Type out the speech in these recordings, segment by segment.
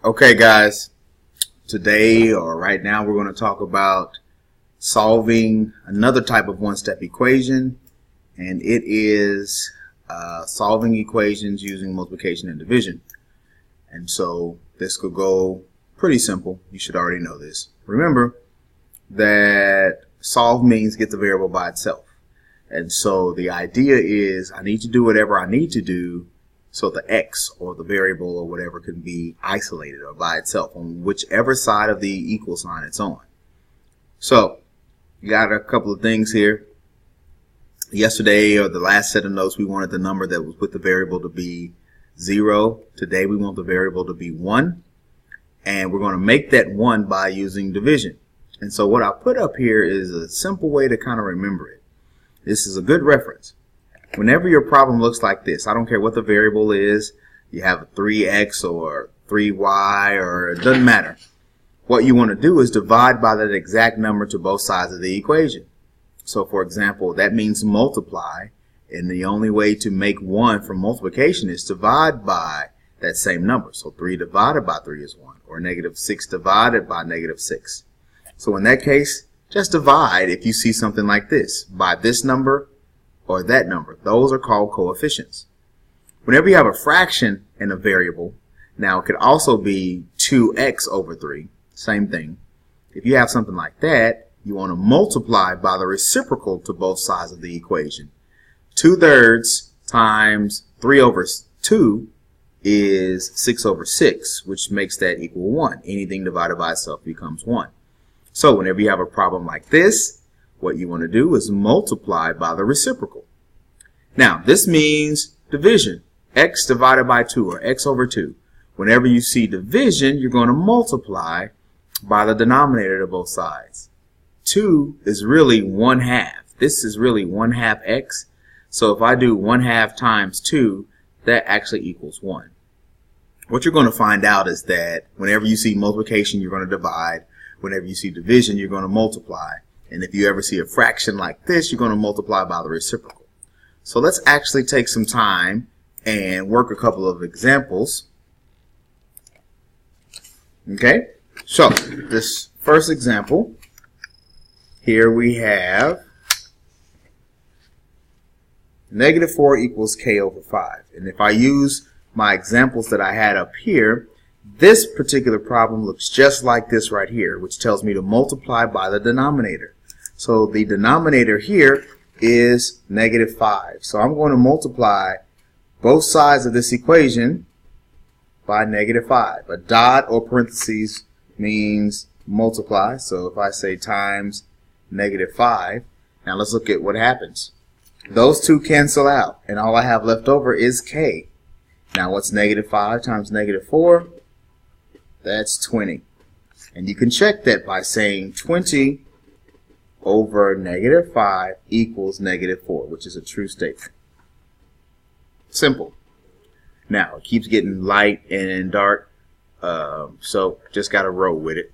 Okay, guys, today or right now we're going to talk about solving another type of one-step equation, and it is solving equations using multiplication and division. And so this could go pretty simple. You should already know this. Remember that solve means get the variable by itself. And so the idea is I need to do whatever I need to do so the x or the variable or whatever can be isolated or by itself on whichever side of the equal sign it's on. So you got a couple of things here. Yesterday or the last set of notes we wanted the number that was with the variable to be 0. Today we want the variable to be 1. And we're going to make that 1 by using division. And so what I put up here is a simple way to kind of remember it. This is a good reference. Whenever your problem looks like this, I don't care what the variable is, you have a 3x or 3y or it doesn't matter. What you want to do is divide by that exact number to both sides of the equation. So for example, that means multiply, and the only way to make 1 from multiplication is divide by that same number. So 3 divided by 3 is 1, or negative 6 divided by negative 6. So in that case, just divide if you see something like this, by this number or that number. Those are called coefficients. Whenever you have a fraction in a variable, now it could also be 2x over 3, same thing. If you have something like that, you want to multiply by the reciprocal to both sides of the equation. 2/3 times 3 over 2 is 6 over 6, which makes that equal 1. Anything divided by itself becomes 1. So whenever you have a problem like this, what you want to do is multiply by the reciprocal. Now, this means division. X divided by 2 or x over 2. Whenever you see division, you're going to multiply by the denominator to both sides. 2 is really 1/2. This is really 1/2 x. So if I do 1/2 times 2, that actually equals 1. What you're going to find out is that whenever you see multiplication, you're going to divide. Whenever you see division, you're going to multiply. And if you ever see a fraction like this, you're going to multiply by the reciprocal. So let's actually take some time and work a couple of examples. Okay, so this first example, here we have negative 4 equals k over 5. And if I use my examples that I had up here, this particular problem looks just like this right here, which tells me to multiply by the denominator. So the denominator here is negative 5. So I'm going to multiply both sides of this equation by negative 5. A dot or parentheses means multiply. So if I say times negative 5, now let's look at what happens. Those two cancel out, and all I have left over is k. Now what's negative 5 times negative 4? That's 20. And you can check that by saying 20 over negative 5 equals negative 4, which is a true statement. Simple. Now, it keeps getting light and dark, so just got to roll with it.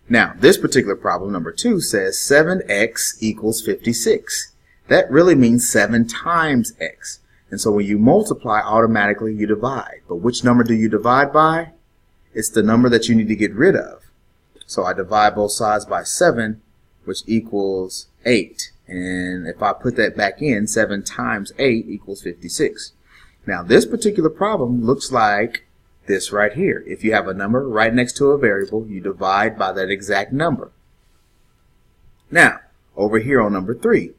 Now, this particular problem, number 2, says 7x equals 56. That really means 7 times x. And so when you multiply, automatically you divide. But which number do you divide by? It's the number that you need to get rid of. So I divide both sides by 7, which equals 8. And if I put that back in, 7 times 8 equals 56. Now this particular problem looks like this right here. If you have a number right next to a variable, you divide by that exact number. Now, over here on number 3,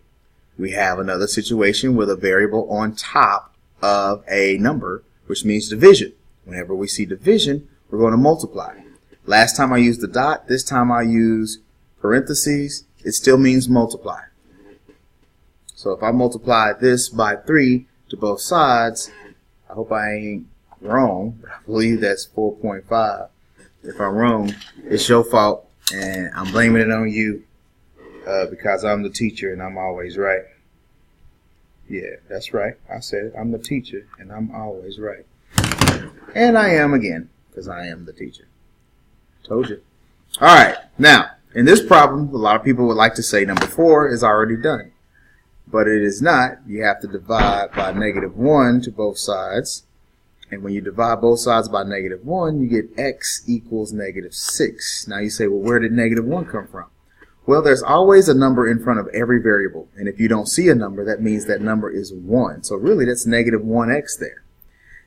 we have another situation with a variable on top of a number, which means division. Whenever we see division, we're going to multiply. Last time I used the dot, this time I use parentheses. It still means multiply. So if I multiply this by 3 to both sides, I hope I ain't wrong, but I believe that's 4.5. If I'm wrong, it's your fault, and I'm blaming it on you because I'm the teacher and I'm always right. Yeah, that's right. I said it. I'm the teacher and I'm always right. And I am again, because I am the teacher. Told you. All right, now, in this problem, a lot of people would like to say number 4 is already done. But it is not. You have to divide by negative 1 to both sides. And when you divide both sides by -1, you get x equals -6. Now you say, well, where did -1 come from? Well, there's always a number in front of every variable. And if you don't see a number, that means that number is 1. So really, that's -1x there.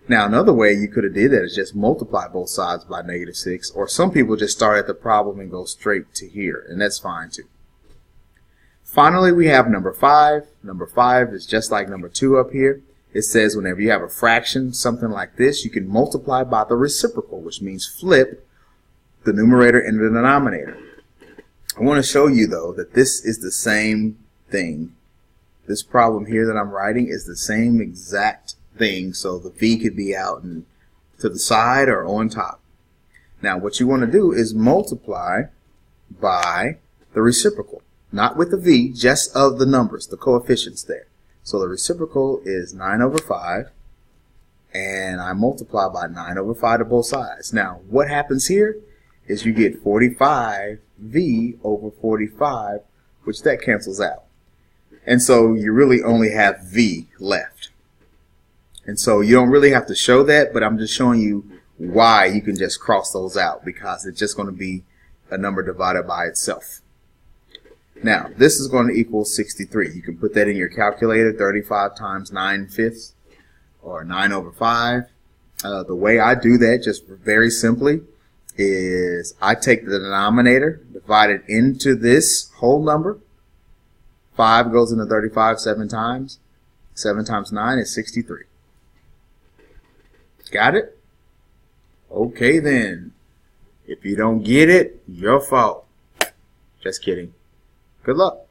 Now, another way you could have did that is just multiply both sides by -6. Or some people just start at the problem and go straight to here. And that's fine, too. Finally, we have number 5. Number 5 is just like number 2 up here. It says whenever you have a fraction, something like this, you can multiply by the reciprocal, which means flip the numerator and the denominator. I want to show you, though, that this is the same thing. This problem here that I'm writing is the same exact thing, so the v could be out and to the side or on top. Now, what you want to do is multiply by the reciprocal, not with the v, just of the numbers, the coefficients there. So the reciprocal is 9/5, and I multiply by 9/5 to both sides. Now, what happens here is you get 45v over 45, which that cancels out. And so you really only have v left. And so you don't really have to show that, but I'm just showing you why you can just cross those out, because it's just going to be a number divided by itself. Now, this is going to equal 63. You can put that in your calculator, 35 times 9/5, or 9/5. The way I do that, just very simply, is I take the denominator, divide it into this whole number. 5 goes into 35 7 times. 7 times 9 is 63. Got it? Okay then. If you don't get it, your fault. Just kidding. Good luck.